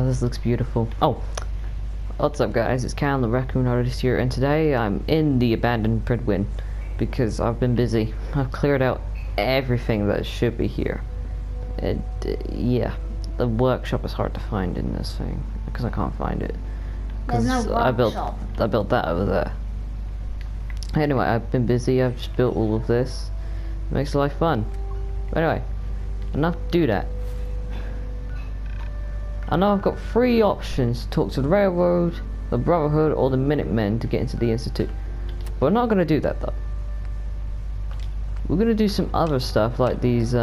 this looks beautiful. Oh, what's up guys, it's Callum, the Raccoon Artist here, and today I'm in the abandoned Pridwin because I've been busy. I've cleared out everything that should be here. And yeah, the workshop is hard to find in this thing because I can't find it. There's no workshop. I built that over there. Anyway, I've been busy. I've just built all of this. It makes life fun. But anyway, enough to do that. I know I've got 3 options to talk to the Railroad, the Brotherhood, or the Minutemen to get into the Institute. But we're not going to do that though. We're going to do some other stuff like these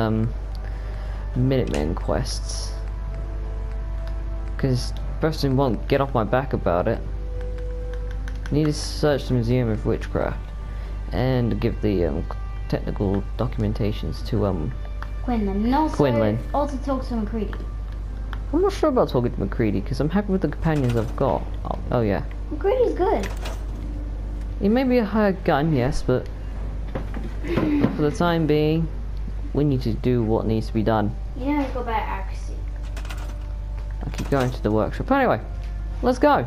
Minutemen quests. Because person won't get off my back about it. I need to search the Museum of Witchcraft and give the technical documentations to Quinlan. And also, Quinlan. Also talk to McCready. I'm not sure about talking to McCready because I'm happy with the companions I've got. Oh yeah. McCready's good. He may be a hired gun, yes, but for the time being, we need to do what needs to be done. You know, go back accuracy. I keep going to the workshop. Anyway, let's go.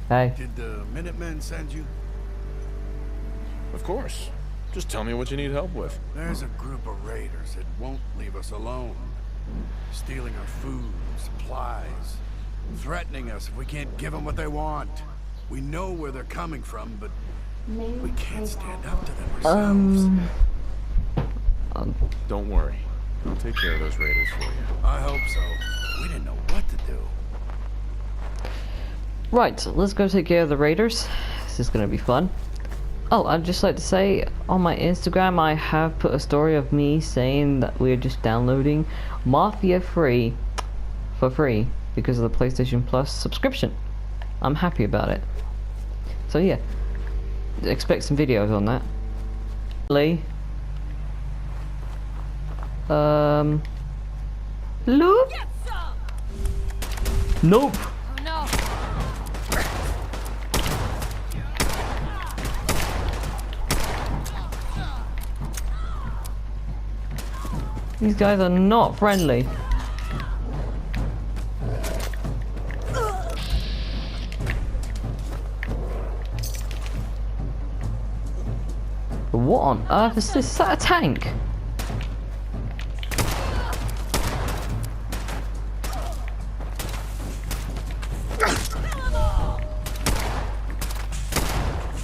Hey. Did the Minutemen send you? Of course. Just tell me what you need help with. There's a group of raiders that won't leave us alone. Stealing our food, supplies, threatening us if we can't give them what they want. We know where they're coming from, but we can't stand up to them ourselves. Don't worry. I'll take care of those raiders for you. I hope so. We didn't know what to do. Right, let's go take care of the raiders. This is gonna be fun. Oh, I'd just like to say, on my Instagram I have put a story of me saying that we're just downloading Mafia free for free because of the PlayStation Plus subscription. I'm happy about it. So yeah, expect some videos on that. Lee. Look. Nope. These guys are not friendly. What on earth is this? Is that a tank?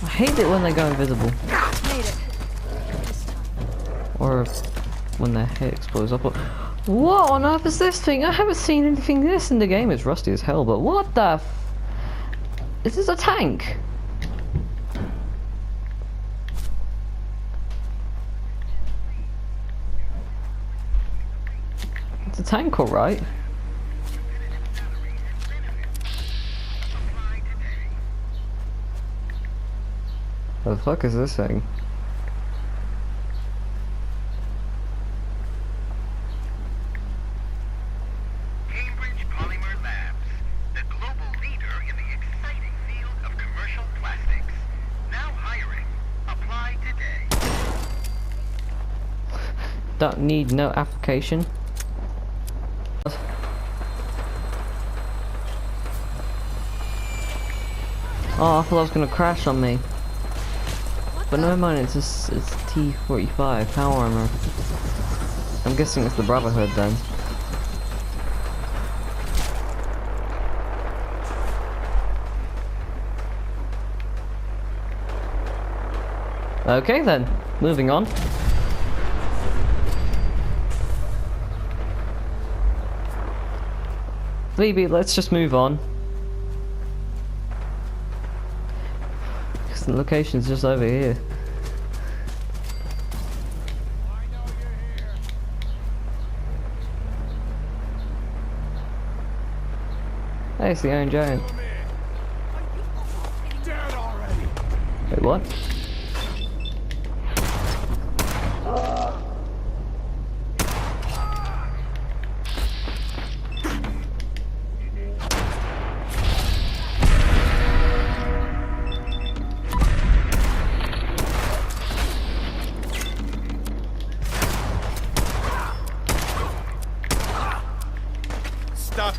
I hate it when they go invisible. Or when their head explodes up. What on earth is this thing? I haven't seen anything this in the game. It's rusty as hell, but what the f... Is this a tank? It's a tank, alright. What the fuck is this thing? Don't need no application. Oh, I thought I was gonna crash on me. But never mind, it's T-45 power armor. I'm guessing it's the Brotherhood then. Okay then, moving on. Maybe let's just move on. Because the location's just over here. Hey, it's the Iron Giant. Wait, what?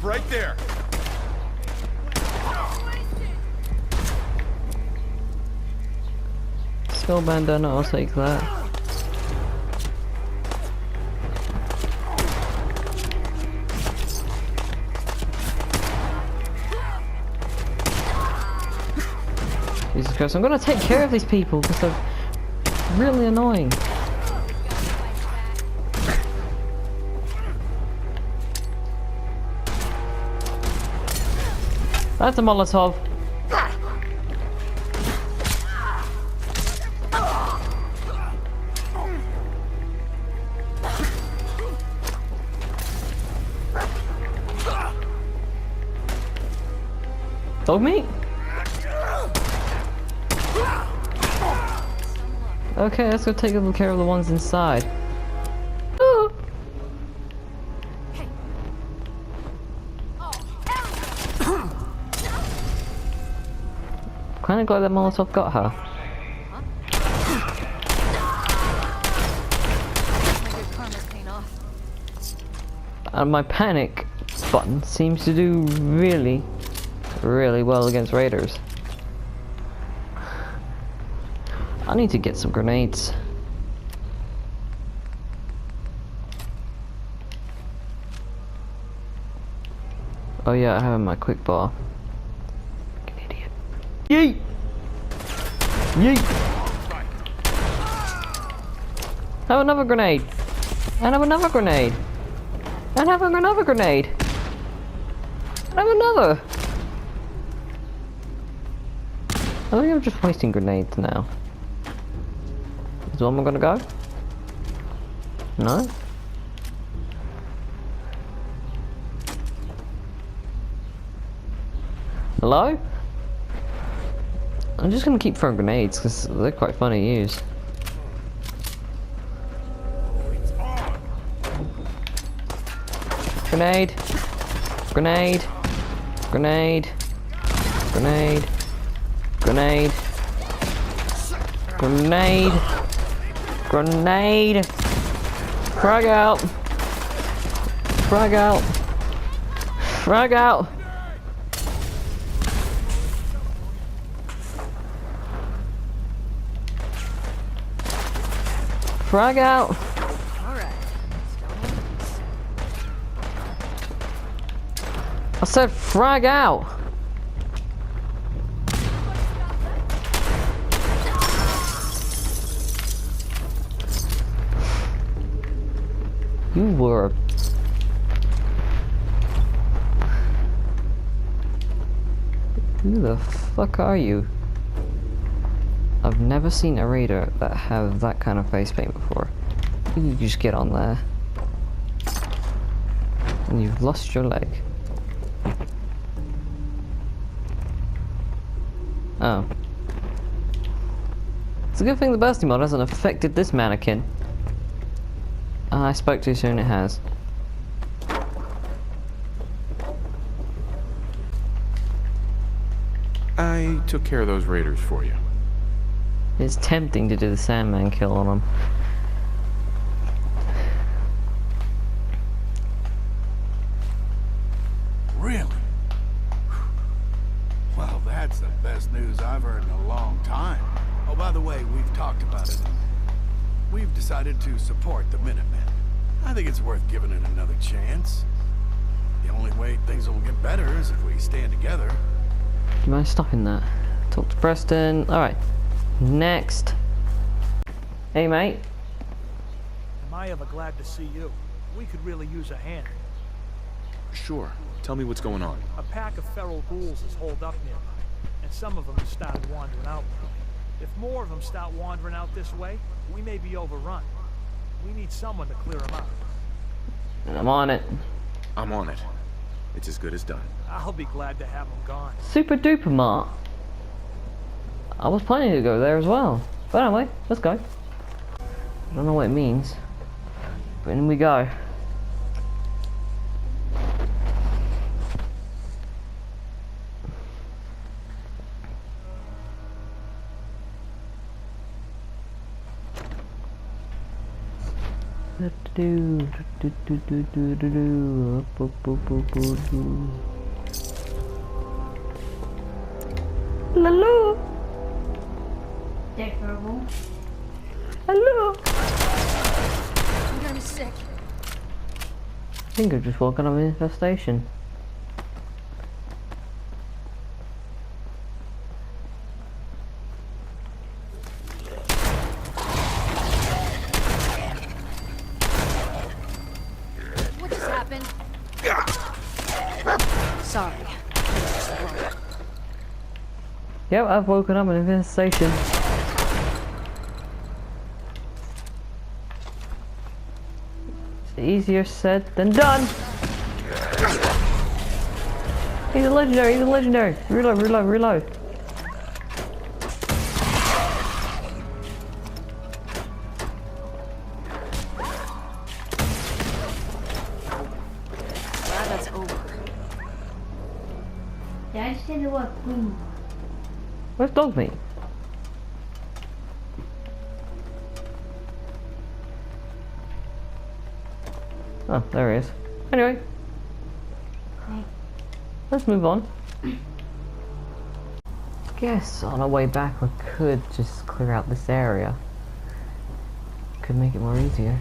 It's right there. Skull bandana, I'll take that. Jesus Christ, I'm gonna take care of these people because they're really annoying. That's a Molotov. Dog meat? Okay, let's go take a care of the ones inside. Ooh. Kinda glad that Molotov got her. And my panic button seems to do really well against raiders. I need to get some grenades. Oh yeah, I have my quick bar. Fucking idiot. Yeet! Yeet! Have another grenade! And have another grenade! And have another grenade! And have another! I think I'm just wasting grenades now. Is one more gonna go? No? Hello? I'm just gonna keep throwing grenades because they're quite fun to use. Grenade! Grenade! Grenade! Grenade! Grenade! Grenade! Grenade! Frag out! Frag out! Frag out! Frag out! I said frag out! You were... Who the fuck are you? I've never seen a raider that have that kind of face paint before. You just get on there. And you've lost your leg. Oh. It's a good thing the bursting mod hasn't affected this mannequin. I spoke too soon, it has. I took care of those raiders for you. It's tempting to do the Sandman kill on them. Really? Well, that's the best news I've heard in a long time. Oh, by the way, we've talked about it. We've decided to support the Minutemen. I think it's worth giving it another chance. The only way things will get better is if we stand together. Do you mind stopping that? Talk to Preston. Alright. Next. Hey, mate. Am I ever glad to see you? We could really use a hand. Sure. Tell me what's going on. A pack of feral ghouls is holed up nearby, and some of them have started wandering out. If more of them start wandering out this way, we may be overrun. We need someone to clear them out. And I'm on it. I'm on it. It's as good as done. I'll be glad to have them gone. Super duper mart. I was planning to go there as well. But anyway, let's go. I don't know what it means. But in we go. Hello. Dick verbal. Hello. I'm gonna be sick. I think I'm just walking on an infestation. What just happened? Sorry. Yep, I've woken up in an infestation. It's easier said than done. He's a legendary, he's a legendary. Reload, reload, reload. Glad that's over. Did I just say the word boom? Where's dog meat? Oh, there he is. Anyway, Okay. let's move on. Guess on our way back we could just clear out this area. Could make it more easier.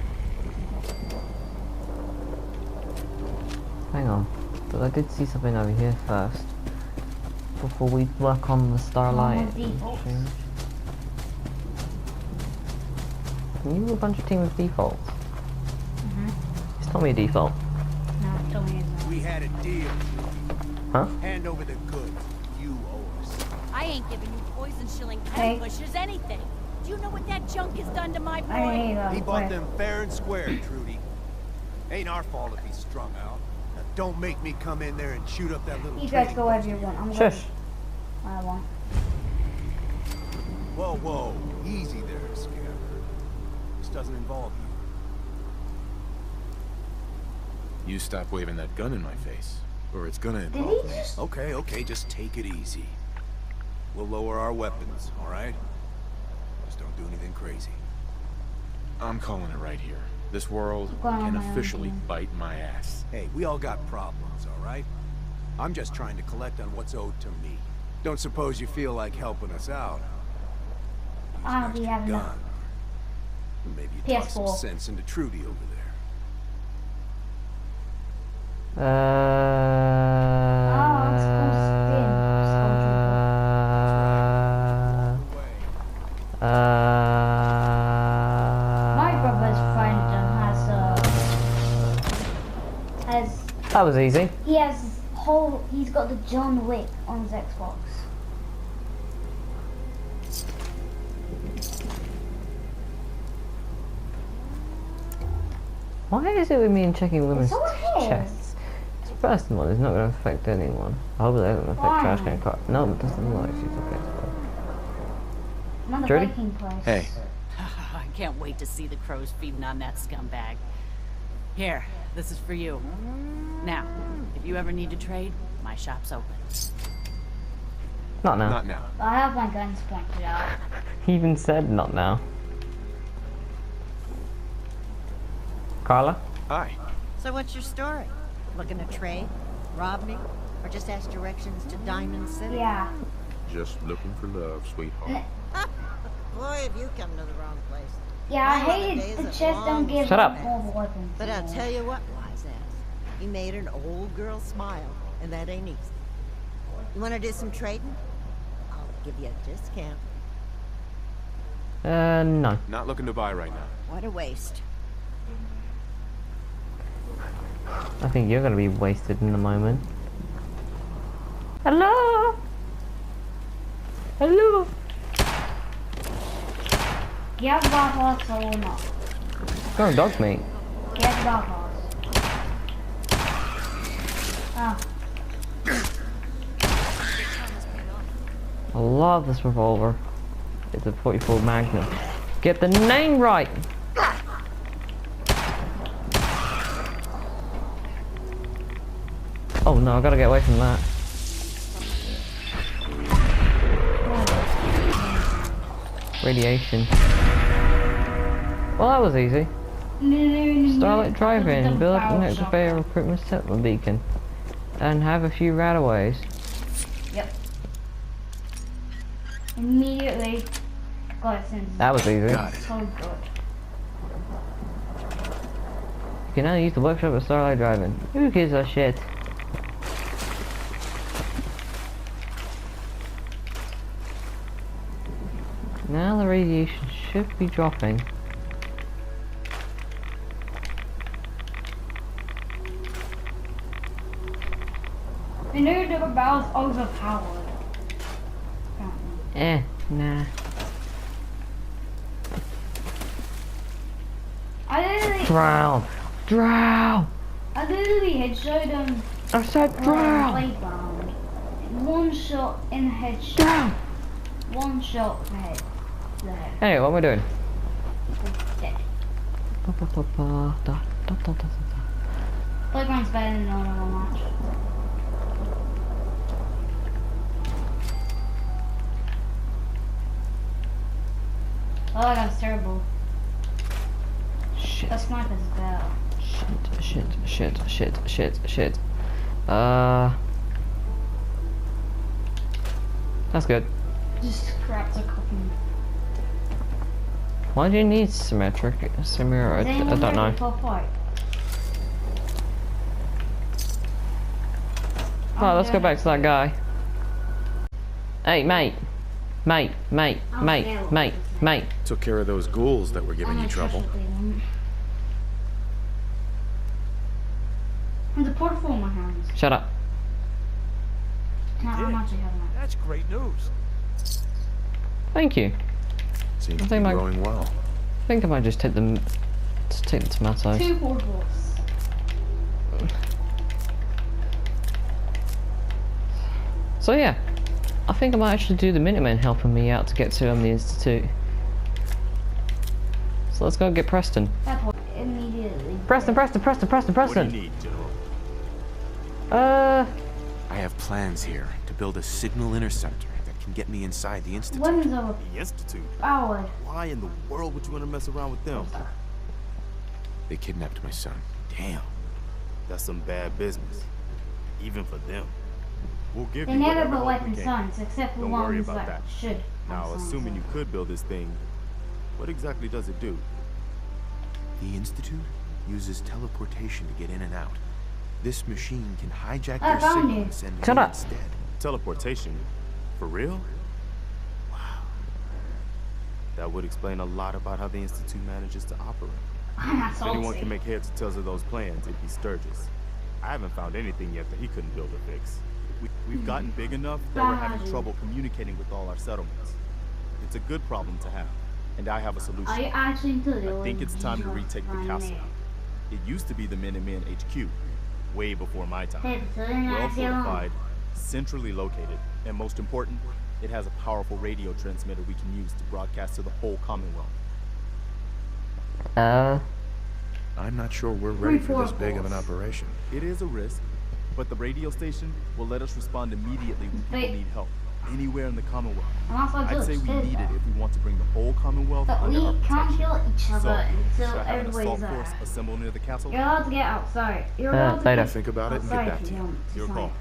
Hang on, but I did see something over here first. Before we work on the starlight. Defaults. Can you do a bunch of team of defaults? Just tell me a default. No, tell me it's We had a deal. Huh? Hand over the goods. You owe us. I ain't giving you poison shilling Hey. ambushers anything. Do you know what that junk has done to my boy? I hate that. He bought them fair and square, Trudy. Ain't our fault if he's strung out. Now, don't make me come in there and shoot up that little You guys trading go post. wherever you want. I'm going. Shush. I want. Whoa, whoa. Easy there, Scammer. This doesn't involve you. You stop waving that gun in my face, or it's gonna Did involve he me. just? Okay, okay, just take it easy. We'll lower our weapons, all right? Just don't do anything crazy. I'm calling it right here. This world Going on can my own officially game. bite my ass. Hey, we all got problems, all right? I'm just trying to collect on what's owed to me. Don't suppose you feel like helping us out? Use Ah, an we extra have enough. gun. Maybe you toss some PS4. sense into Trudy over there. it's My brother's friend has That was easy. he's got the John Wick on his Xbox. Why is it with me and checking women's Someone here. chests? It's personal, it's not going to affect anyone. I hope it doesn't affect Why? trash can car. No, it doesn't look like she's okay. Another Jody? baking place. Hey, I can't wait to see the crows feeding on that scumbag. Here, this is for you. Now, if you ever need to trade, my shop's open. Not now. not now. I have my guns pointed out. He even said not now. Carla? Hi. So what's your story? Looking to trade? Rob me? Or just ask directions to Diamond City? Yeah. Just looking for love, sweetheart. Boy, have you come to the wrong place. Yeah, I My hated days the of chest long don't give Shut up. all the weapons. But I'll tell you what, wise ass. You made an old girl smile, and that ain't easy. You want to do some trading? I'll give you a discount. No. Not looking to buy right now. What a waste. I think you're going to be wasted in a moment. Hello? Hello? Do you have bar parts or not? Oh, dog meat. Do you have bar parts? Oh. I love this revolver. It's a 44 Magnum. Get the name right! Oh no, I gotta get away from that. Radiation. Well, that was easy. Starlight Drive-In, build an activate a recruitment settlement beacon, and have a few rataways. Yep. Immediately got it since. That was easy. Got it. So good. You can now use the workshop at Starlight Drive-In. Who gives a shit? Now the radiation should be dropping. The new double barrel's overpowered. Nah. I literally Drown! I literally headshot him I said on the drown! playground. One shot in the headshot. Drown! One shot for head. The head. Anyway, what am I doing? Dead. Da. Playground's better than another match. Oh, that was terrible. Shit. That sniper's better. Shit. That's good. Just cracked a copy. Why do you need symmetric? I don't know. Oh, let's go back to that guy. Hey, mate. Took care of those ghouls that were giving you trouble. And the portable in my hands. Shut up. No, I'm actually having it. That's great news. Thank you. Seems I to think be my- going well. I think I might just take the tomatoes. 2 portables. So yeah, I think I might actually do the Minutemen helping me out to get to the Institute. So let's go get Preston. That one immediately. Preston! What do you need, General? I have plans here to build a signal interceptor that can get me inside the Institute. Weapons are The Institute? powered. Why in the world would you want to mess around with them? They kidnapped my son. Damn. That's some bad business. Even for them. We'll give They you never whatever put help weapon we can. signs except for Don't worry ones about that that. should. have Now, signs assuming on you it. could build this thing, what exactly does it do? The Institute uses teleportation to get in and out. This machine can hijack I their found signal you. and send Shut me up. instead. Teleportation? For real? Wow. That would explain a lot about how the Institute manages to operate. That's If anyone salty. can make heads or tails of those plans, it'd be Sturgis. I haven't found anything yet that he couldn't build or fix. We've gotten big enough that we're having trouble communicating with all our settlements. It's a good problem to have, and I have a solution. Are you actually into the I think it's time to retake the castle. It used to be the Minutemen HQ, way before my time. Well fortified, centrally located, and most important, it has a powerful radio transmitter we can use to broadcast to the whole Commonwealth. I'm not sure we're ready for this big of an operation. It is a risk, but the radio station will let us respond immediately when people need help, anywhere in the Commonwealth. And also I'd say we good, need it though. if we want to bring the whole Commonwealth But under we our can't protection. kill each other So, until should I have an everybody's assault force there. assemble near the castle? You're allowed to get outside. You're allowed to later. get Think about it and get outside back if to you you. want. Your It's call. fine.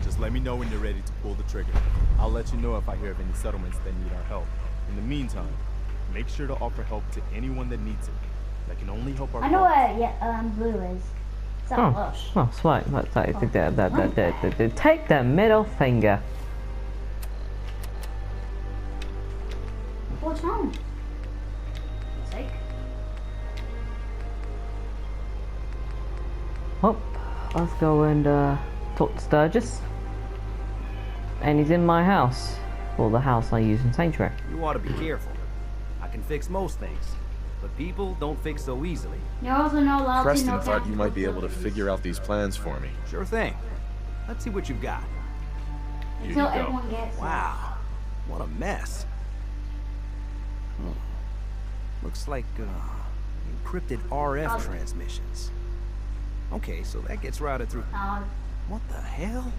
Just let me know when you're ready to pull the trigger. I'll let you know if I hear of any settlements that need our help. In the meantime, make sure to offer help to anyone that needs it. That can only help our I know cause. where blue is. It's that Oh, lush. oh, sweet. Let's take the middle finger. What's wrong? Sake. Well, let's go and talk to Sturgis. And he's in my house. Well, the house I use in Sanctuary. You ought to be careful. I can fix most things, but people don't fix so easily. You're also not allowed Preston to know thought you might be able to facilities figure out these plans for me. Sure thing. Let's see what you've got. until everyone gets it. Wow, what a mess. Looks like encrypted RF transmissions. Okay, so that gets routed through. What the hell?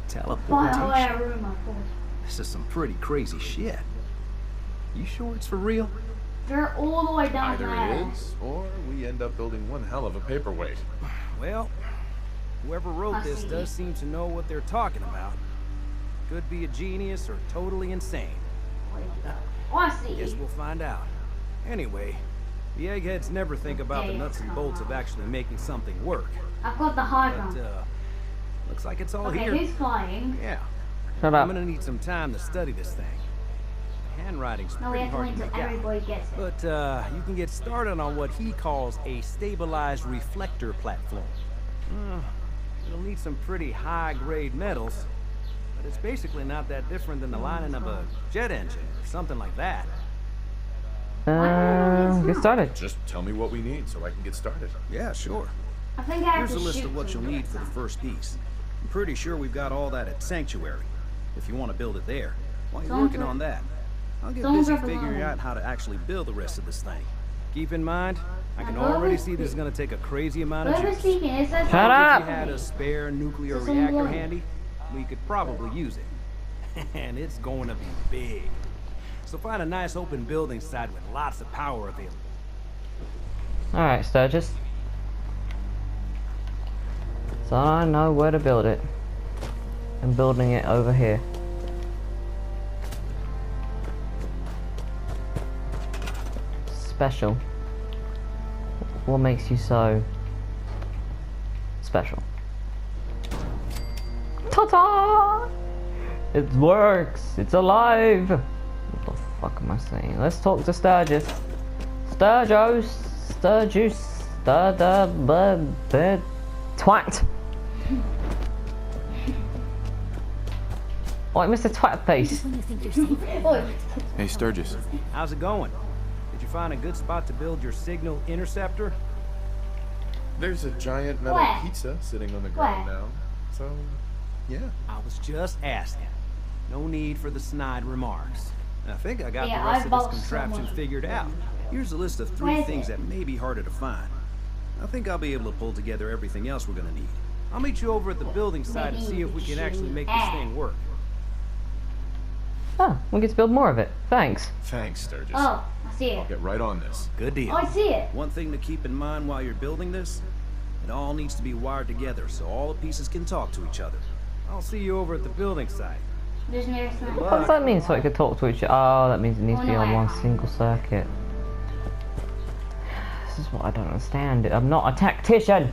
Teleportation. Room, of course. This is some pretty crazy shit. You sure it's for real? They're all the way down Either there. it is, or we end up building one hell of a paperweight. Well, whoever wrote I this see. does seem to know what they're talking about. Could be a genius or totally insane. Oh, I Guess see. we'll find out. Anyway, the eggheads never think about the nuts and bolts of actually making something work. I've got the high But, ground. looks like it's all Okay, here. who's flying? Yeah. Shut I'm up. gonna need some time to study this thing. The handwriting's No, we pretty have to hard wait to until make out. everybody gets it. But, you can get started on what he calls a stabilized reflector platform. It'll need some pretty high-grade metals, but it's basically not that different than the lining of a jet engine or something like that. Get started. Just tell me what we need so I can get started. Yeah, sure. I think I have Here's to a list shoot of what you'll some need for the bullets. first piece. I'm pretty sure we've got all that at Sanctuary, if you want to build it there. While you're Someone working grab- on that, I'll get someone busy grab a figuring line. out how to actually build the rest of this thing. Keep in mind, I can Now, already whoever's see this is going to take a crazy amount of Whoever's juice. speaking, it says Shut up! If you had a spare nuclear It's a reactor line. handy, we could probably use it. And it's going to be big. So find a nice open building site with lots of power available. Alright, Sturgis. So I know where to build it. I'm building it over here. Special. What makes you so special? Ta-ta! It works! It's alive! What the fuck am I saying? Let's talk to Sturgis. Sturgos! Sturgis! Twat! Oi, Mr. Twatface! Oi, Hey, Sturgis. How's it going? Did you find a good spot to build your signal interceptor? There's a giant metal Where? pizza sitting on the ground Where? now. So, yeah. I was just asking. No need for the snide remarks. I think I got Yeah, the rest I of bought this contraption someone. figured out. Here's a list of 3 Where is things it? that may be harder to find. I think I'll be able to pull together everything else we're gonna need. I'll meet you over at the building site and see if we can actually make this thing work. Oh, we get to build more of it. Thanks. Thanks, Sturgis. oh, I see I'll it. get right on this. Good deal. Oh, I see it. One thing to keep in mind while you're building this, it all needs to be wired together so all the pieces can talk to each other. I'll see you over at the building site. There's no sign. What does that mean so it could talk to each other? Oh, that means it needs to be Oh, no, on I one can't. single circuit. This is what I don't understand. I'm not a tactician!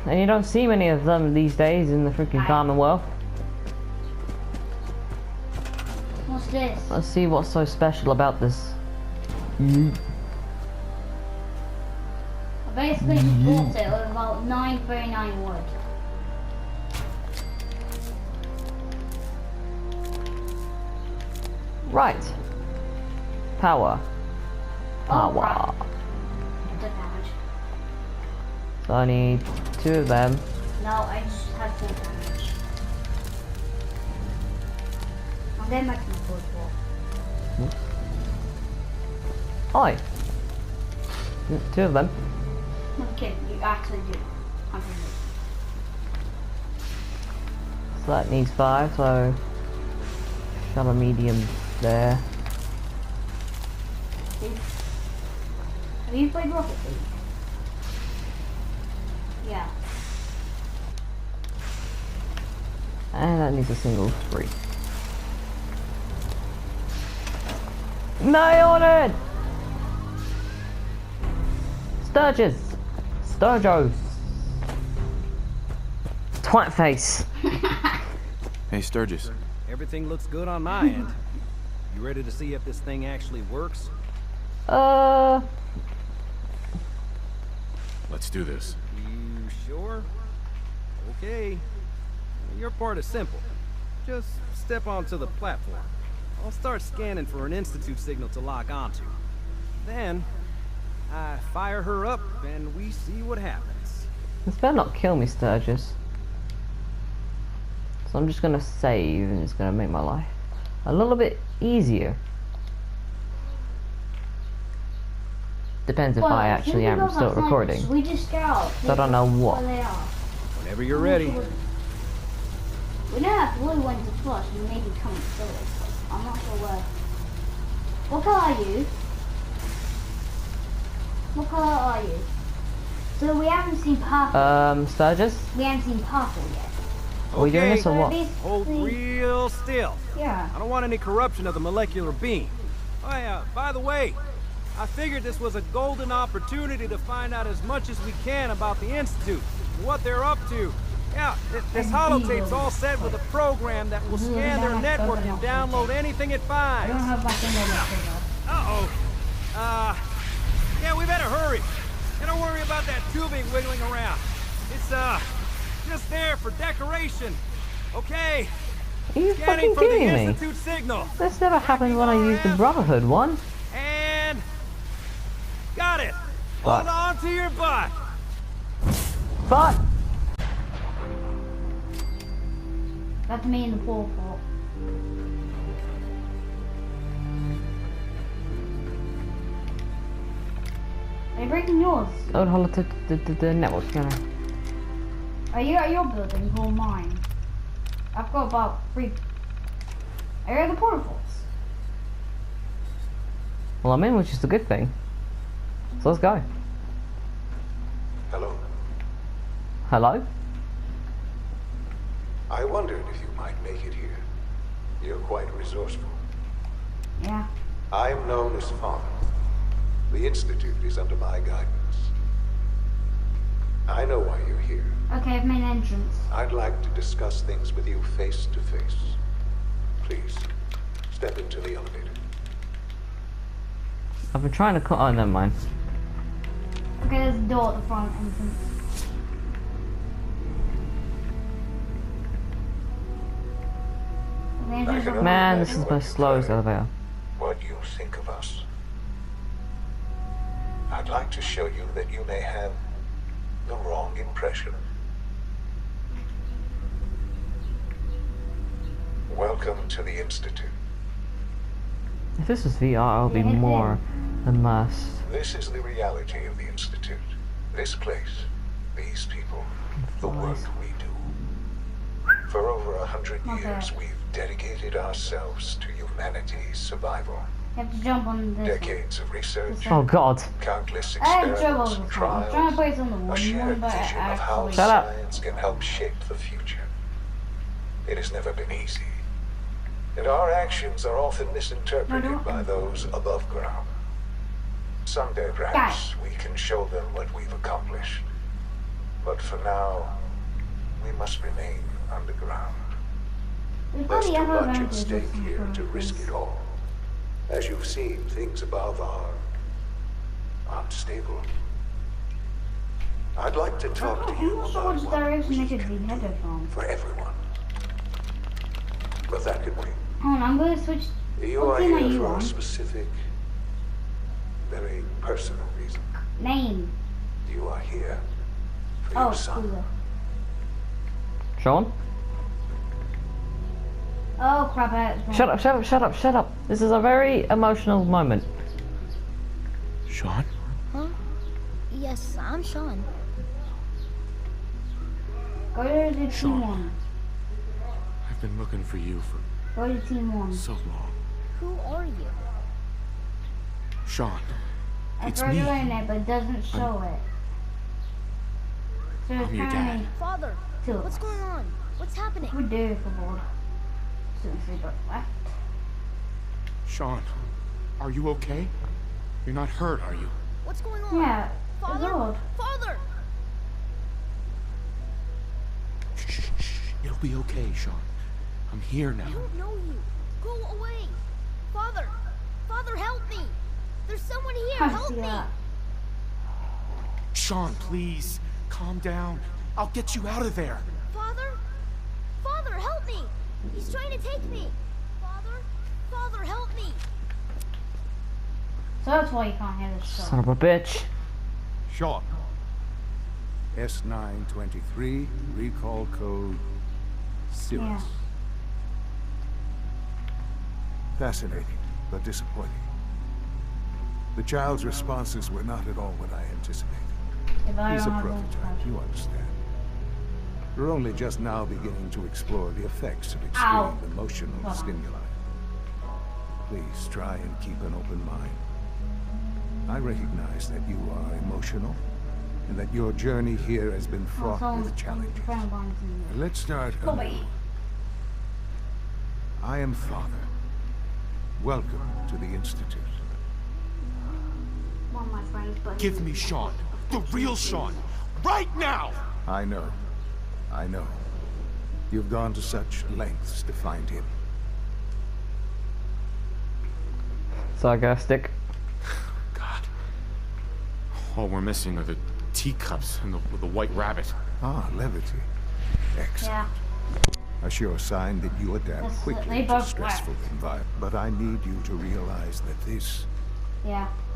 And you don't see many of them these days in the freaking Commonwealth. What's this? Let's see what's so special about this. I basically just bought it with about 939 wood. Right. Power. Oh, crap. Power. The damage. So I need 2 of them. No, I just had 4 damage. I'm getting back to my fourth wall. Oi. 2 of them. Okay, you actually do. I'm gonna So that needs 5, so shove a medium there. Have you played Rocket League? Yeah. And that needs a single 3. Nailed it! Sturgis! Sturgos! Twatface! Hey, Sturgis. Everything looks good on my end. You ready to see if this thing actually works? Let's do this. You sure? Okay. Your part is simple. Just step onto the platform. I'll start scanning for an Institute signal to lock onto. Then, I fire her up and we see what happens. This better not kill me, Sturgis. So I'm just gonna save and it's gonna make my life a little bit easier. Depends if I actually am still recording. We just go out. So I don't know what. Where they are. Whenever you're ready. We don't have blue ones to push. We maybe come to this. I'm not sure where. What color are you? What colour are you? So we haven't seen purple. Sturgis? We haven't seen purple yet. Are we doing this or what? Hold real still. Yeah. I don't want any corruption of the molecular beam. Oh yeah, by the way, I figured this was a golden opportunity to find out as much as we can about the Institute, and what they're up to. Yeah, this holotape's all set with a program that will scan their network and download anything it I finds. don't have my finger Uh-oh. Yeah, we better hurry. And don't worry about that tubing wiggling around. It's, just there for decoration. Okay. Are you Scanning fucking for the kidding me? Institute signal. This never happened when I used the Brotherhood one. And... got it. Fuck. Hold on to your butt. Fuck! That's me in the pool fault. Are you breaking yours? Oh, hold on to the network scanner. Are you at your building or mine? I've got about 3. Are you at the portals? Well, I'm in, which is a good thing. So let's go. Hello. Hello? I wondered if you might make it here. You're quite resourceful. Yeah. I'm known as Fawn. The Institute is under my guidance. I know why you're here. Okay, I've made an entrance. I'd like to discuss things with you face to face. Please, step into the elevator. I've been trying to cut. Oh, never mind. Okay, there's a door at the front entrance. The entrance of- Man, this is my slowest elevator. What you think of us. I'd like to show you that you may have the wrong impression. Welcome to the Institute. If this was VR, I'll be more immersed. This is the reality of the Institute. This place, these people, the work we do. For over 100 years, we've dedicated ourselves to humanity's survival. You have to jump on this. Decades of research, Oh God. countless I have experiments trouble and with this one. I'm trials, trying to place on the a one, shared but vision of how actually... Shut up. science can help shape the future. It has never been easy. And our actions are often misinterpreted by those above ground. Someday, perhaps, we can show them what we've accomplished. But for now, we must remain underground. There's There's probably too other much at advantages stake in here to front of risk this. it all. As you've seen, things above are unstable. I'd like to talk to you I'm not sure about which what direction we they could can be headed do from. for everyone. But that could wait. Hold on, I'm going to switch. You What are team are here you for on? a specific, very personal reason. Name. You are here for Oh, your son. cooler. Sean? Oh crap, I had it Shut up, shut up, shut up, shut up. This is a very emotional moment. Sean? Huh? Yes, I'm Sean. Go to the Sean. team 1. I've been looking for you for Go to team 1. so long. Who are you? Sean, It's it's right me. in it, but it doesn't show it. So it's I'm your apparently Father, two. what's going on? What's happening? We're due for board. Since we got left. Sean, are you okay? You're not hurt, are you? What's going on? Yeah, Father? it's odd. Father! Shh, shh, shh. It'll be okay, Sean. I'm here now. I don't know you. Go away. Father! Father, help me! There's someone here! I Help see me! that. Sean, please, calm down. I'll get you out of there. Father? Father, help me! He's trying to take me! Father? Father, help me! So that's why you can't hear this Son song. of a bitch. Sean. S923, recall code Sirius. Yeah. Fascinating, but disappointing. The child's responses were not at all what I anticipated. If I He's a don't have prototype, you understand. We're only just now beginning to explore the effects of extreme Ow. emotional stimuli. Please try and keep an open mind. I recognize that you are emotional, and that your journey here has been fraught with challenges. Let's start anew. I am Father. Welcome to the Institute. Give me Sean. The real Sean. Right now! I know. I know. You've gone to such lengths to find him. Sarcastic. God. All we're missing are the teacups and the white rabbit. Ah, levity. Excellent. Yeah. A sure sign that you adapt They quickly to both stressful environment. But I need you to realize that this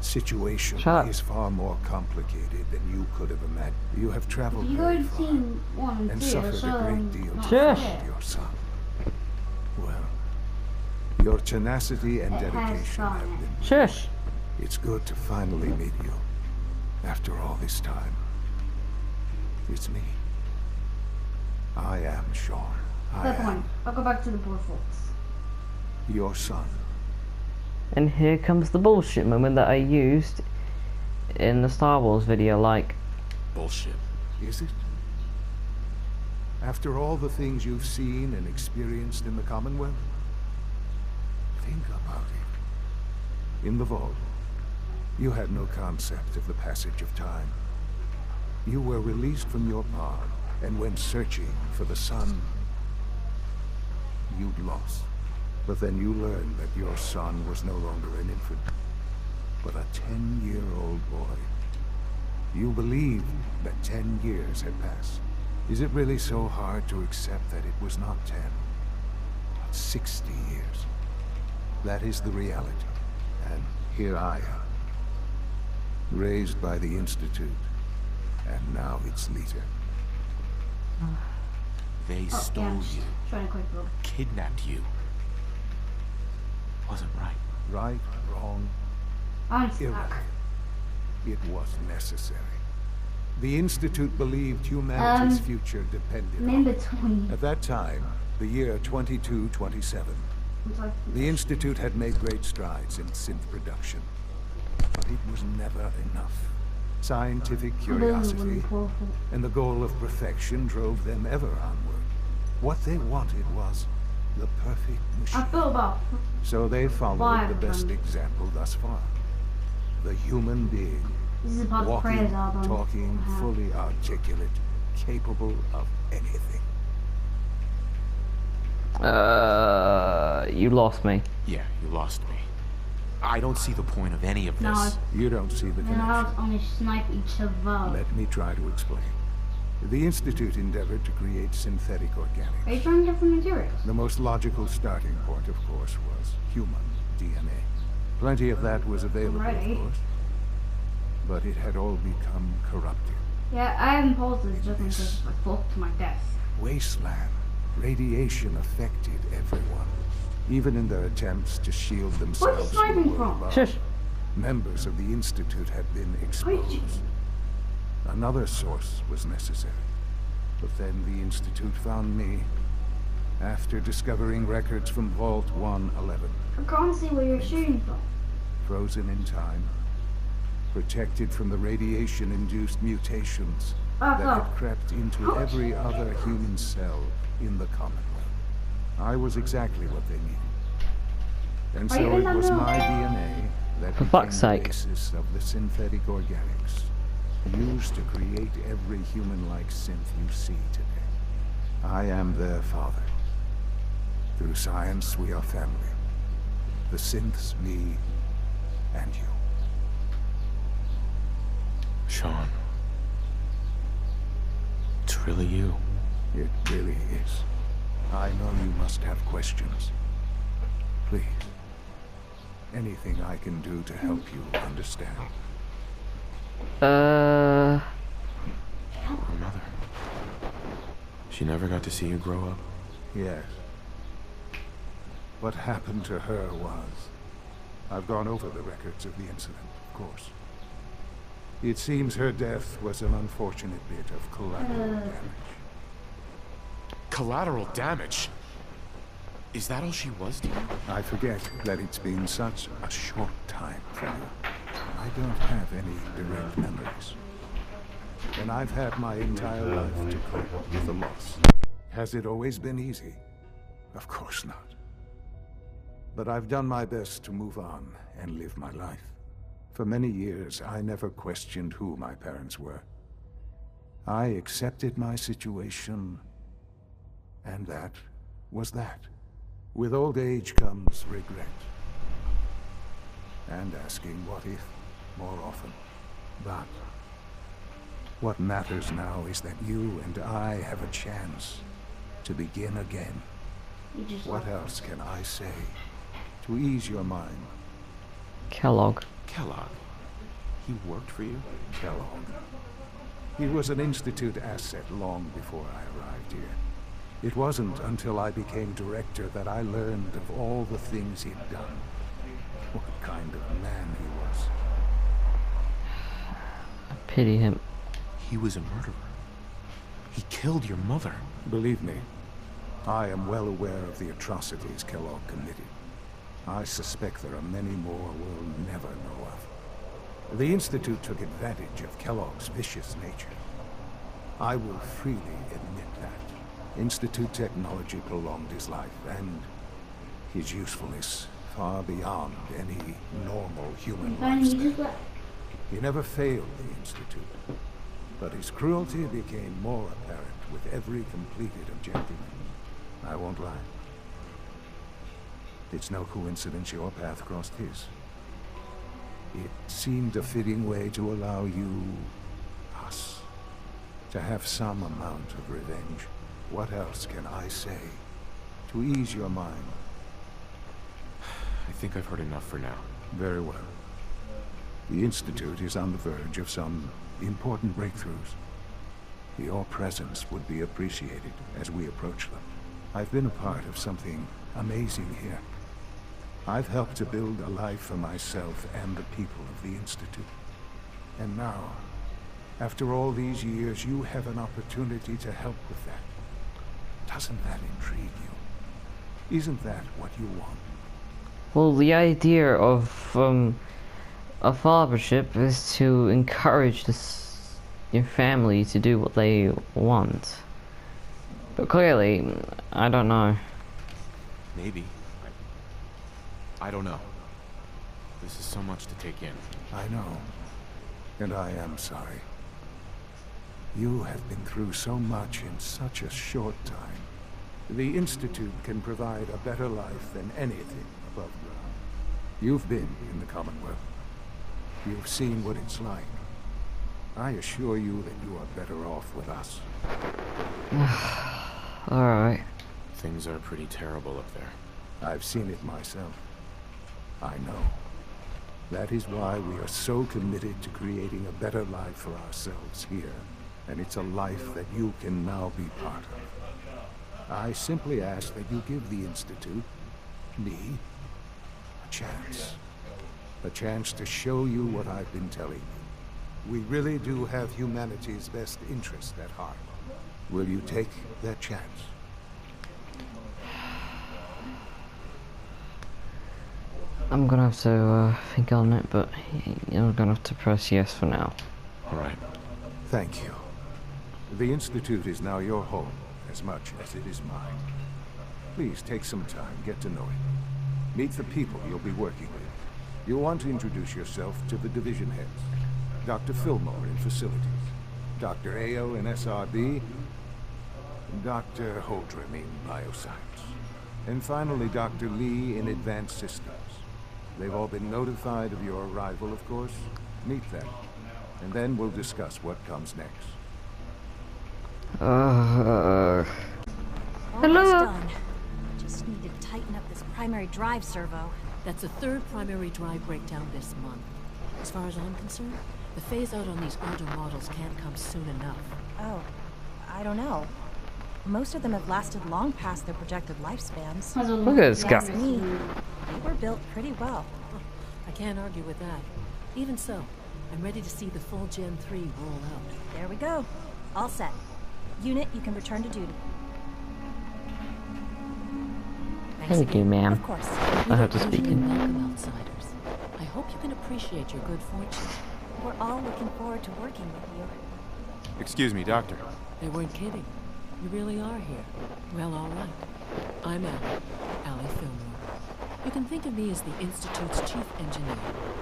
situation is far more complicated than you could have imagined. You have traveled very far and suffered a great deal to find your son. Well, your tenacity and dedication have been... Shush. It's good to finally meet you. After all this time. It's me. I am Sean. Fair point. I'll go back to the poor folks. Your son. And here comes the bullshit moment that I used in the Star Wars video, like... Bullshit. Is it? After all the things you've seen and experienced in the Commonwealth? Think about it. In the vault, you had no concept of the passage of time. You were released from your pod and went searching for the sun you'd lost. But then you learned that your son was no longer an infant, but a 10-year-old boy. You believed that 10 years had passed. Is it really so hard to accept that it was not 10, but 60 years? That is the reality. And here I am, raised by the Institute, and now its leader. They stole you, kidnapped you. Wasn't right. Right, wrong, irrelevant. It was necessary. The Institute believed humanity's future depended on it. At that time, the year 2227, the Institute had made great strides in synth production. But it was never enough. Scientific curiosity and the goal of perfection drove them ever onward. What they wanted was the perfect machine. So they followed the best example thus far. The human being. Walking, talking, fully articulate, capable of anything. You lost me. Yeah, you lost me. I don't see the point of any of this. You don't see the connection. Only snipe each other. Let me try to explain. The Institute endeavored to create synthetic organics. Are you trying different materials? The most logical starting point, of course, was human DNA. Plenty of that was available, of course. But it had all become corrupted. Yeah, I have impulses just in case I fall to my death. Wasteland. Radiation affected everyone. Even in their attempts to shield themselves from the world above, members of the Institute had been exposed. Another source was necessary. But then the Institute found me after discovering records from Vault 111. I can't see where you're shooting from. Frozen in time. Protected from the radiation-induced mutations that had crept into every other human cell in the Commonwealth. I was exactly what they needed. And so it was my DNA that became the basis of the synthetic organics used to create every human-like synth you see today. I am their father. Through science, we are family. The synths, me, and you. Sean. It's really you. It really is. I know you must have questions. Please. Anything I can do to help you understand. Your mother. She never got to see you grow up? Yes. What happened to her was... I've gone over the records of the incident, of course. It seems her death was an unfortunate bit of collateral damage. Collateral damage? Is that all she was to you? I forget that it's been such a short time for you. I don't have any direct memories. And I've had my entire life to cope with the loss. Has it always been easy? Of course not. But I've done my best to move on and live my life. For many years, I never questioned who my parents were. I accepted my situation, and that was that. With old age comes regret. And asking what if more often. But what matters now is that you and I have a chance to begin again. What else can I say to ease your mind? Kellogg. Kellogg? He worked for you? Kellogg. He was an Institute asset long before I arrived here. It wasn't until I became director that I learned of all the things he'd done. What kind of man he was. I pity him. He was a murderer. He killed your mother. Believe me, I am well aware of the atrocities Kellogg committed. I suspect there are many more we'll never know of. The Institute took advantage of Kellogg's vicious nature. I will freely admit that. Institute technology prolonged his life, and his usefulness far beyond any normal human lifespan. He never failed the Institute, but his cruelty became more apparent with every completed objective. I won't lie. It's no coincidence your path crossed his. It seemed a fitting way to allow you, us, to have some amount of revenge. What else can I say to ease your mind? I think I've heard enough for now. Very well. The Institute is on the verge of some important breakthroughs. Your presence would be appreciated as we approach them. I've been a part of something amazing here. I've helped to build a life for myself and the people of the Institute. And now, after all these years, you have an opportunity to help with that. Doesn't that intrigue you? Isn't that what you want? Well, the idea of a fathership is to encourage your family to do what they want. But clearly, I don't know. Maybe. I don't know. This is so much to take in. I know. And I am sorry. You have been through so much in such a short time. The Institute can provide a better life than anything above ground. You've been in the Commonwealth. You've seen what it's like. I assure you that you are better off with us. Alright. Things are pretty terrible up there. I've seen it myself. I know. That is why we are so committed to creating a better life for ourselves here. And it's a life that you can now be part of. I simply ask that you give the Institute, me, a chance. A chance to show you what I've been telling you. We really do have humanity's best interest at heart. Will you take that chance? I'm gonna have to think on it, but you're gonna have to press yes for now. Alright. Thank you. The Institute is now your home, as much as it is mine. Please take some time, get to know it. Meet the people you'll be working with. You'll want to introduce yourself to the division heads. Dr. Fillmore in facilities, Dr. Ayo in SRB, Dr. Holdren in bioscience, and finally Dr. Lee in advanced systems. They've all been notified of your arrival, of course. Meet them, and then we'll discuss what comes next. Almost Hello. done. Just need to tighten up this primary drive servo. That's the third primary drive breakdown this month. As far as I'm concerned, the phase-out on these older models can't come soon enough. Oh, I don't know. Most of them have lasted long past their projected lifespans. Look at this guy. That's me. They were built pretty well. I can't argue with that. Even so, I'm ready to see the full Gen 3 roll out. There we go. All set. Unit, you can return to duty. Thank you, ma'am. Of course. I have to speak in. Welcome outsiders. I hope you can appreciate your good fortune. We're all looking forward to working with you. Excuse me, Doctor. They weren't kidding. You really are here. Well, all right. I'm Allie Fillmore. You can think of me as the Institute's chief engineer.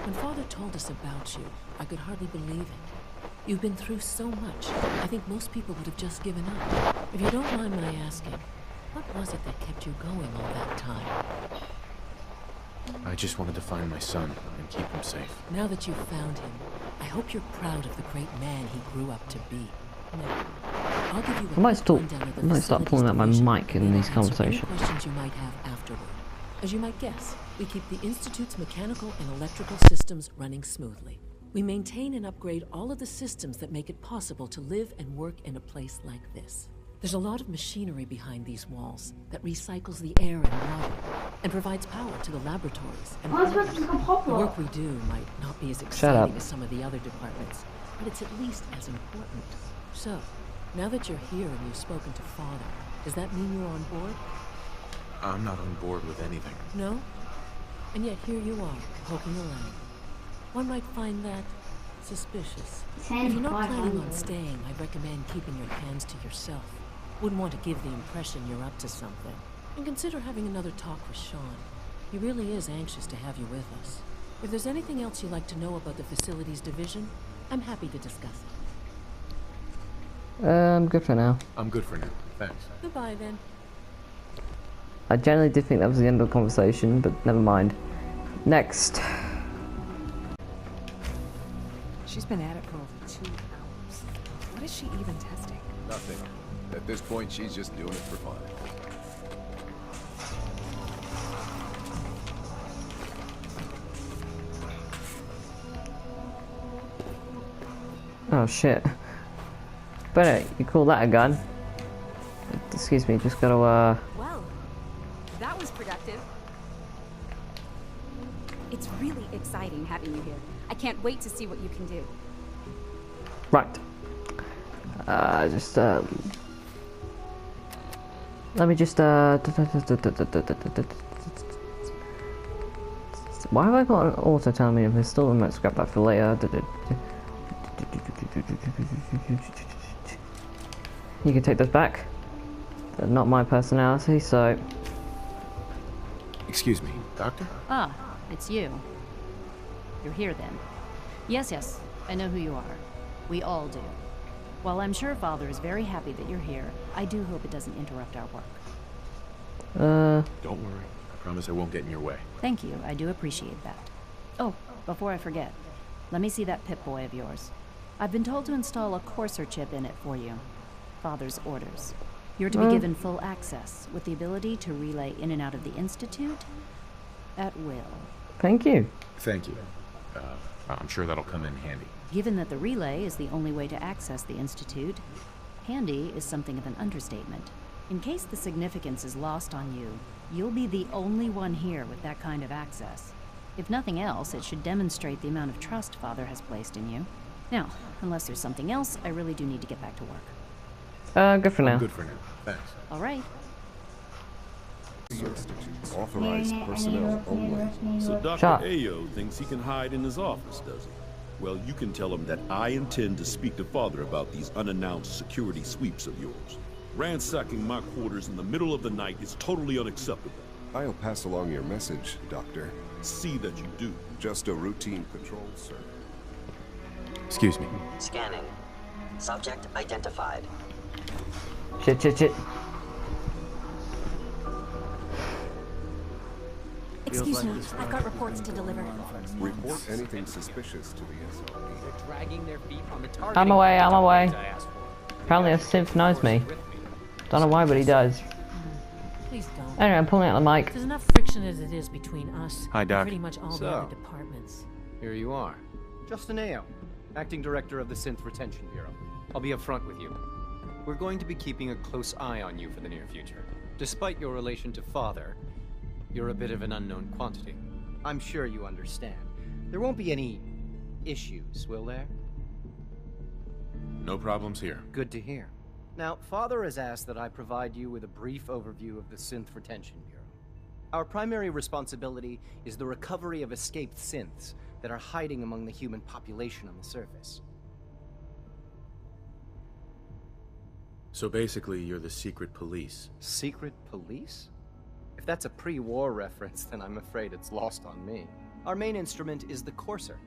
When Father told us about you, I could hardly believe it. You've been through so much, I think most people would have just given up. If you don't mind my asking, what was it that kept you going all that time? I just wanted to find my son and keep him safe. Now that you've found him, I hope you're proud of the great man he grew up to be. Now, I'll give you a I might start pulling out my mic in these conversations. Any questions you might have afterward. As you might guess, we keep the Institute's mechanical and electrical systems running smoothly. We maintain and upgrade all of the systems that make it possible to live and work in a place like this. There's a lot of machinery behind these walls that recycles the air and water and provides power to the laboratories and the work we do might not be as exciting as some of the other departments, but it's at least as important. So, now that you're here and you've spoken to Father, does that mean you're on board? I'm not on board with anything. No? And yet here you are, poking around. One might find that suspicious. If you're not planning on staying, I'd recommend keeping your hands to yourself. Wouldn't want to give the impression you're up to something. And consider having another talk with Sean. He really is anxious to have you with us. If there's anything else you'd like to know about the facilities division, I'm happy to discuss it. I'm good for now. I'm good for now. Thanks. Goodbye then. I generally did think that was the end of the conversation, but never mind. Next. She's been at it for over 2 hours. What is she even testing? Nothing. At this point, she's just doing it for fun. Oh shit. But you call that a gun? Excuse me, just gotta Well, that was productive. It's really exciting having you here. I can't wait to see what you can do. Right. Let me just why have I got an auto telling me if there's still a remote? Scrap that for later. You can take those back. They're not my personality, so. Excuse me, Doctor? Ah, it's you. You're here then. Yes, I know who you are. We all do. While I'm sure Father is very happy that you're here, I do hope it doesn't interrupt our work. Don't worry. I promise I won't get in your way. Thank you, I do appreciate that. Oh, before I forget, let me see that Pip-Boy of yours. I've been told to install a Courser chip in it for you. Father's orders. You're to be given full access, with the ability to relay in and out of the Institute at will. Thank you. Thank you. I'm sure that'll come in handy. Given that the relay is the only way to access the Institute, handy is something of an understatement. In case the significance is lost on you, you'll be the only one here with that kind of access. If nothing else, it should demonstrate the amount of trust Father has placed in you. Now, unless there's something else, I really do need to get back to work. Good for now. Good for now. Thanks. All right. Authorized personnel only. So Dr. Ayo thinks he can hide in his office, does he? Well, you can tell him that I intend to speak to Father about these unannounced security sweeps of yours. Ransacking my quarters in the middle of the night is totally unacceptable. I'll pass along your message, Doctor. See that you do. Just a routine patrol, sir. Excuse me. Scanning. Subject identified. Shit. Excuse me, I've got reports to deliver. Report anything suspicious to the SOP. They're dragging their feet on the target. I'm away. Apparently a synth knows me. Don't know why, but he does. Please don't. Anyway, I'm pulling out the mic. There's enough friction as it is between us Hi, Doc. and pretty much all the other departments. Here you are. Justin Ayo, Acting Director of the Synth Retention Bureau. I'll be upfront with you. We're going to be keeping a close eye on you for the near future. Despite your relation to Father, you're a bit of an unknown quantity. I'm sure you understand. There won't be any issues, will there? No problems here. Good to hear. Now, Father has asked that I provide you with a brief overview of the Synth Retention Bureau. Our primary responsibility is the recovery of escaped synths, that are hiding among the human population on the surface. So basically, you're the secret police. Secret police? If that's a pre-war reference, then I'm afraid it's lost on me. Our main instrument is the Courser,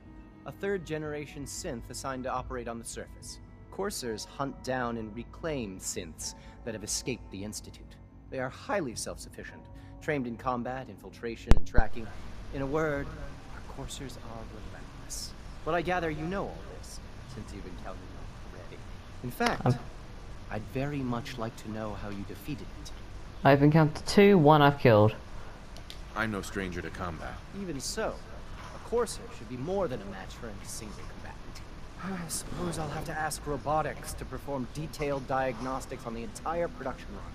a third-generation synth assigned to operate on the surface. Coursers hunt down and reclaim synths that have escaped the Institute. They are highly self-sufficient, trained in combat, infiltration, and tracking. In a word, our Coursers are relentless. But I gather you know all this, since you've encountered them already. In fact, I'd very much like to know how you defeated it. I've encountered 2, 1 I've killed. I'm no stranger to combat. Even so, a Courser should be more than a match for any single combatant. I suppose I'll have to ask robotics to perform detailed diagnostics on the entire production run.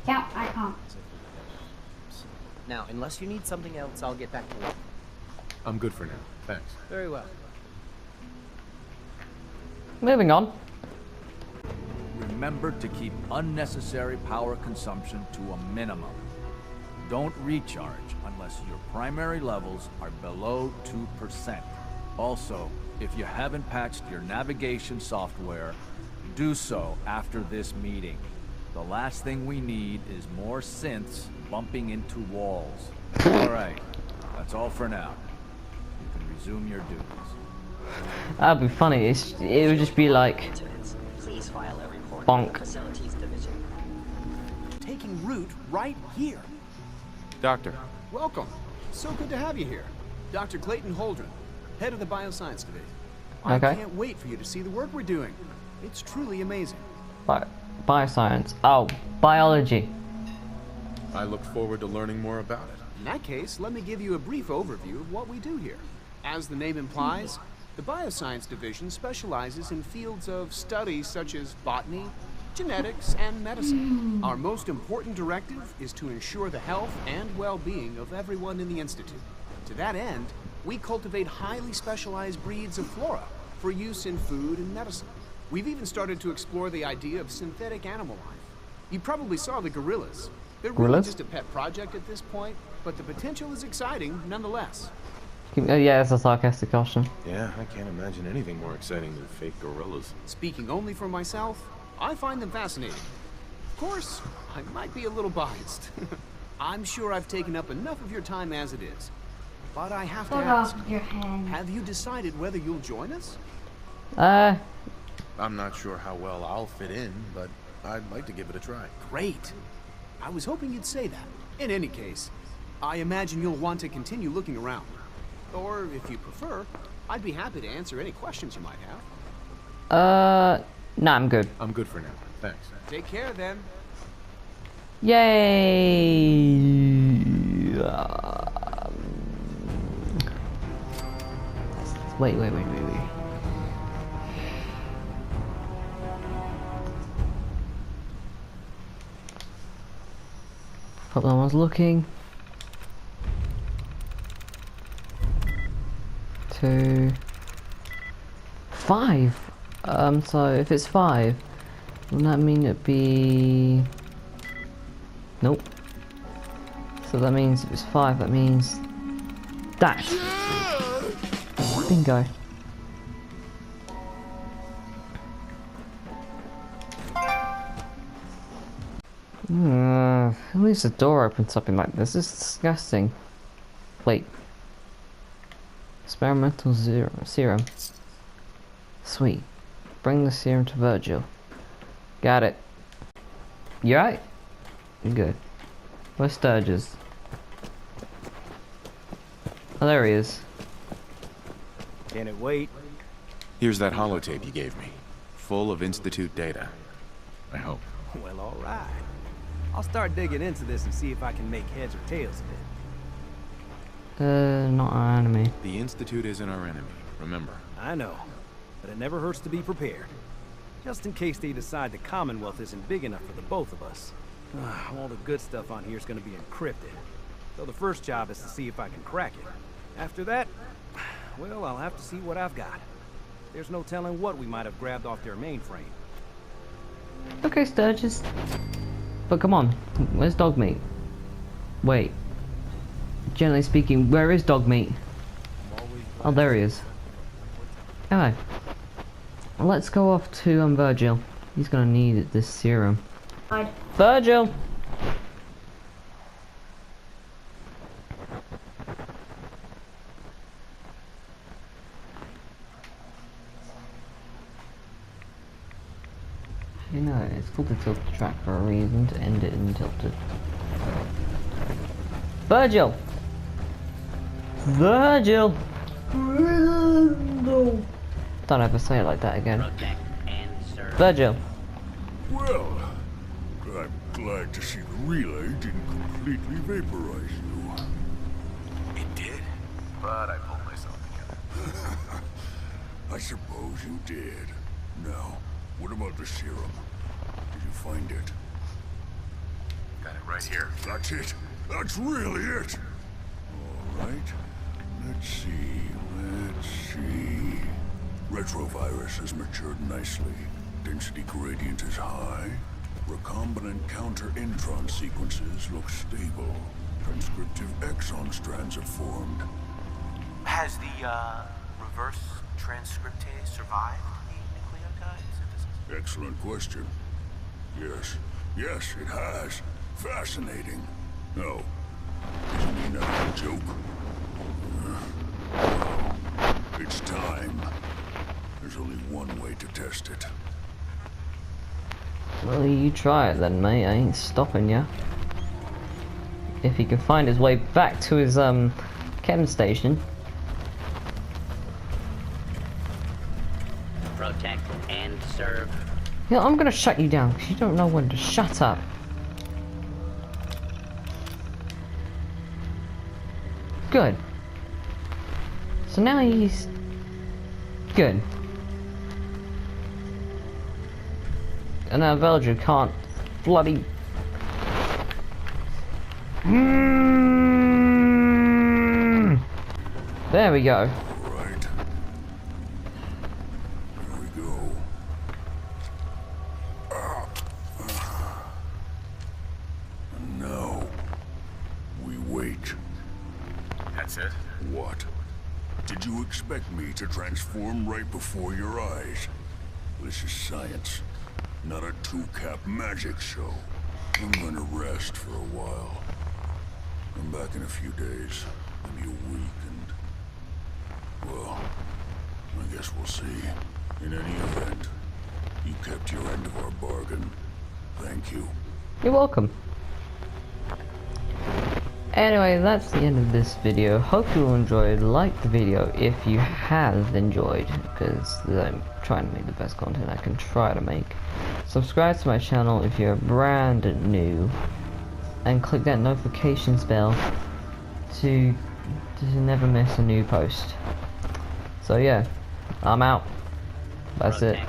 Yeah, I can't. Now, unless you need something else, I'll get back to work. I'm good for now. Thanks. Very well. Moving on. Remember to keep unnecessary power consumption to a minimum. Don't recharge unless your primary levels are below 2%. Also, if you haven't patched your navigation software, do so after this meeting. The last thing we need is more synths bumping into walls. Alright, that's all for now. You can resume your duties. That'd be funny. It would just be like Please file a report bonk. with the Facilities Division. Taking root right here. Doctor. Welcome. So good to have you here. Dr. Clayton Holdren, head of the Bioscience Division. Okay. I can't wait for you to see the work we're doing. It's truly amazing. Bioscience. Oh, biology. I look forward to learning more about it. In that case, let me give you a brief overview of what we do here. As the name implies, the Bioscience Division specializes in fields of study such as botany, genetics, and medicine. Our most important directive is to ensure the health and well-being of everyone in the Institute. To that end, we cultivate highly specialized breeds of flora for use in food and medicine. We've even started to explore the idea of synthetic animal life. You probably saw the gorillas. They're really just a pet project at this point, but the potential is exciting nonetheless. Yeah, it's a sarcastic question. Yeah, I can't imagine anything more exciting than fake gorillas. Speaking only for myself, I find them fascinating. Of course, I might be a little biased. I'm sure I've taken up enough of your time as it is. But I have to ask, have you decided whether you'll join us? I'm not sure how well I'll fit in, but I'd like to give it a try. Great. I was hoping you'd say that. In any case, I imagine you'll want to continue looking around. Or, if you prefer, I'd be happy to answer any questions you might have. No, I'm good. I'm good for now. Thanks. Take care, then. Yay! Wait. Hope no one's looking. 2, 5. So if it's 5, wouldn't that mean it'd be... Nope. So that means if it's 5, that means... Dash! Bingo. Who leaves the door open something like this? This is disgusting. Wait. Experimental serum. Sweet. Bring the serum to Virgil. Got it. You right? Good. Where's Sturgis? Oh, there he is. Can it wait? Here's that holotape you gave me. Full of Institute data. I hope. Well, all right. I'll start digging into this and see if I can make heads or tails of it. Not our enemy. The Institute isn't our enemy, remember. I know, but it never hurts to be prepared. Just in case they decide the Commonwealth isn't big enough for the both of us. All the good stuff on here is going to be encrypted. So the first job is to see if I can crack it. After that, well, I'll have to see what I've got. There's no telling what we might have grabbed off their mainframe. Okay, Sturgis. But come on, where's dog meat? Wait. Generally speaking, where is dog meat? Oh, there he is. Alright. Let's go off to Virgil. He's gonna need this serum. Virgil! You know, it's called the tilted track for a reason, to end it in tilted. Virgil! Virgil! Don't ever say it like that again. Virgil! Well, I'm glad to see the relay didn't completely vaporize you. It did, but I pulled myself together. I suppose you did. Now, what about the serum? Did you find it? Got it right here. That's it. That's really it. All right. Let's see. Retrovirus has matured nicely. Density gradient is high. Recombinant counter-intron sequences look stable. Transcriptive exon strands have formed. Has the reverse transcriptase survived the nucleotide synthesis? Excellent question. Yes, it has. Fascinating. No, isn't he not a joke? It's time. There's only one way to test it. Well, you try it then, mate. I ain't stopping ya. If he can find his way back to his chem station. Protect and serve. Yeah, I'm gonna shut you down because you don't know when to shut up. Good. So now he's good. And now Velger can't bloody. There we go. Right. Here we go. And now we wait. That's it? What? Did you expect me to transform right before your eyes? This is science, not a two-cap magic show. I'm gonna rest for a while. I'm back in a few days, maybe a week, and... well, I guess we'll see. In any event, you kept your end of our bargain. Thank you. You're welcome. Anyway, that's the end of this video. Hope you all enjoyed. Like the video if you have enjoyed, because I'm trying to make the best content I can try to make. Subscribe to my channel if you're brand new, and click that notifications bell to never miss a new post. So yeah, I'm out. That's it.